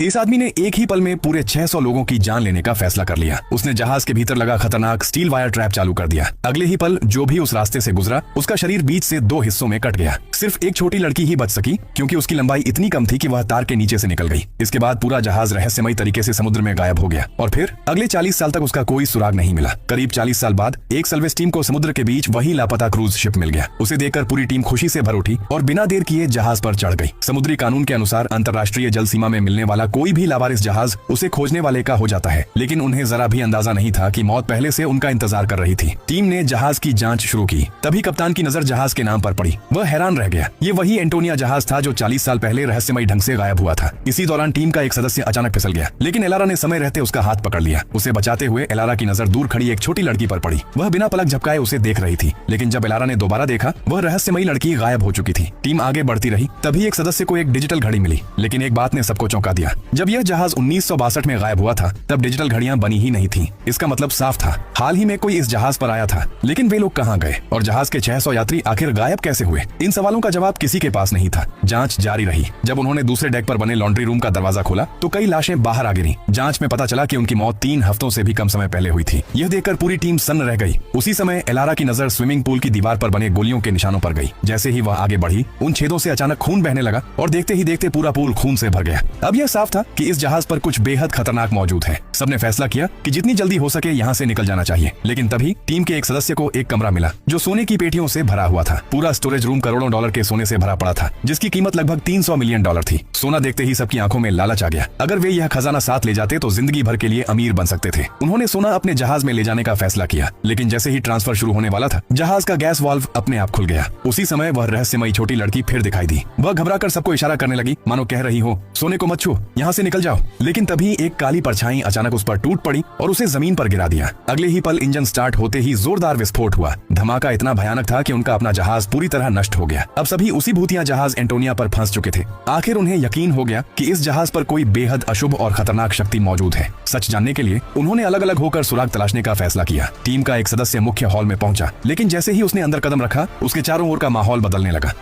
इस आदमी ने एक ही पल में पूरे 600 लोगों की जान लेने का फैसला कर लिया। उसने जहाज के भीतर लगा खतरनाक स्टील वायर ट्रैप चालू कर दिया। अगले ही पल जो भी उस रास्ते से गुजरा उसका शरीर बीच से 2 हिस्सों में कट गया। सिर्फ एक छोटी लड़की ही बच सकी, क्योंकि उसकी लंबाई इतनी कम थी कि वह तार के नीचे से निकल गई। इसके बाद पूरा जहाज रहस्यमयी तरीके से समुद्र में गायब हो गया और फिर अगले 40 साल तक उसका कोई सुराग नहीं मिला। करीब 40 साल बाद एक सल्वेज टीम को समुद्र के बीच वही लापता क्रूज शिप मिल गया। उसे देखकर पूरी टीम खुशी से भर उठी और बिना देर किए जहाज पर चढ़ गई। समुद्री कानून के अनुसार अंतर्राष्ट्रीय जल सीमा में मिलने वाला कोई भी लावारिस जहाज उसे खोजने वाले का हो जाता है, लेकिन उन्हें जरा भी अंदाजा नहीं था कि मौत पहले से उनका इंतजार कर रही थी। टीम ने जहाज की जांच शुरू की। तभी कप्तान की नजर जहाज के नाम पर पड़ी। वह हैरान रह गया। ये वही एंटोनिया जहाज था जो 40 साल पहले रहस्यमयी ढंग से गायब हुआ था। इसी दौरान टीम का एक सदस्य अचानक फिसल गया, लेकिन एलारा ने समय रहते उसका हाथ पकड़ लिया। उसे बचाते हुए एलारा की नजर दूर खड़ी एक छोटी लड़की पर पड़ी। वह बिना पलक झपकाए उसे देख रही थी, लेकिन जब एलारा ने दोबारा देखा वह रहस्यमयी लड़की गायब हो चुकी थी। टीम आगे बढ़ती रही। तभी एक सदस्य को एक डिजिटल घड़ी मिली, लेकिन एक बात ने सबको चौंका दिया। जब यह जहाज 1962 में गायब हुआ था तब डिजिटल घड़ियां बनी ही नहीं थी। इसका मतलब साफ था, हाल ही में कोई इस जहाज पर आया था। लेकिन वे लोग कहां गए और जहाज के 600 यात्री आखिर गायब कैसे हुए? इन सवालों का जवाब किसी के पास नहीं था। जांच जारी रही। जब उन्होंने दूसरे डेक पर बने लॉन्ड्री रूम का दरवाजा खोला तो कई लाशें बाहर आ गिरी। जांच में पता चला कि उनकी मौत 3 हफ्तों से भी कम समय पहले हुई थी। यह देखकर पूरी टीम सन्न रह गई। उसी समय एलारा की नजर स्विमिंग पूल की दीवार पर बने गोलियों के निशानों पर गई। जैसे ही वह आगे बढ़ी उन छेदों से अचानक खून बहने लगा और देखते ही देखते पूरा पूल खून से भर गया। अब यह साफ था कि इस जहाज पर कुछ बेहद खतरनाक मौजूद है। सबने फैसला किया कि जितनी जल्दी हो सके यहाँ से निकल जाना चाहिए। लेकिन तभी टीम के एक सदस्य को एक कमरा मिला जो सोने की पेटियों से भरा हुआ था। पूरा स्टोरेज रूम करोड़ों डॉलर के सोने से भरा पड़ा था, जिसकी कीमत लगभग 300 मिलियन डॉलर थी। सोना देखते ही सबकी आंखों में लालच आ गया। अगर वे यह खजाना साथ ले जाते तो जिंदगी भर के लिए अमीर बन सकते थे। उन्होंने सोना अपने जहाज में ले जाने का फैसला किया, लेकिन जैसे ही ट्रांसफर शुरू होने वाला था जहाज का गैस वाल्व अपने आप खुल गया। उसी समय वह रहस्यमयी छोटी लड़की फिर दिखाई दी। वह घबराकर सबको इशारा करने लगी, मानो कह रही हो सोने को मत छू, यहाँ से निकल जाओ। लेकिन तभी एक काली परछाई अचानक उस पर टूट पड़ी और उसे जमीन पर गिरा दिया। अगले ही पल इंजन स्टार्ट होते ही जोरदार विस्फोट हुआ। धमाका इतना भयानक था कि उनका अपना जहाज पूरी तरह नष्ट हो गया। अब सभी उसी भूतिया जहाज एंटोनिया पर फंस चुके थे। आखिर उन्हें यकीन हो गया कि इस जहाज पर कोई बेहद अशुभ और खतरनाक शक्ति मौजूद है। सच जानने के लिए उन्होंने अलग अलग होकर सुराग तलाशने का फैसला किया। टीम का एक सदस्य मुख्य हॉल में पहुंचा, लेकिन जैसे ही उसने अंदर कदम रखा उसके चारों ओर का माहौल बदलने लगा।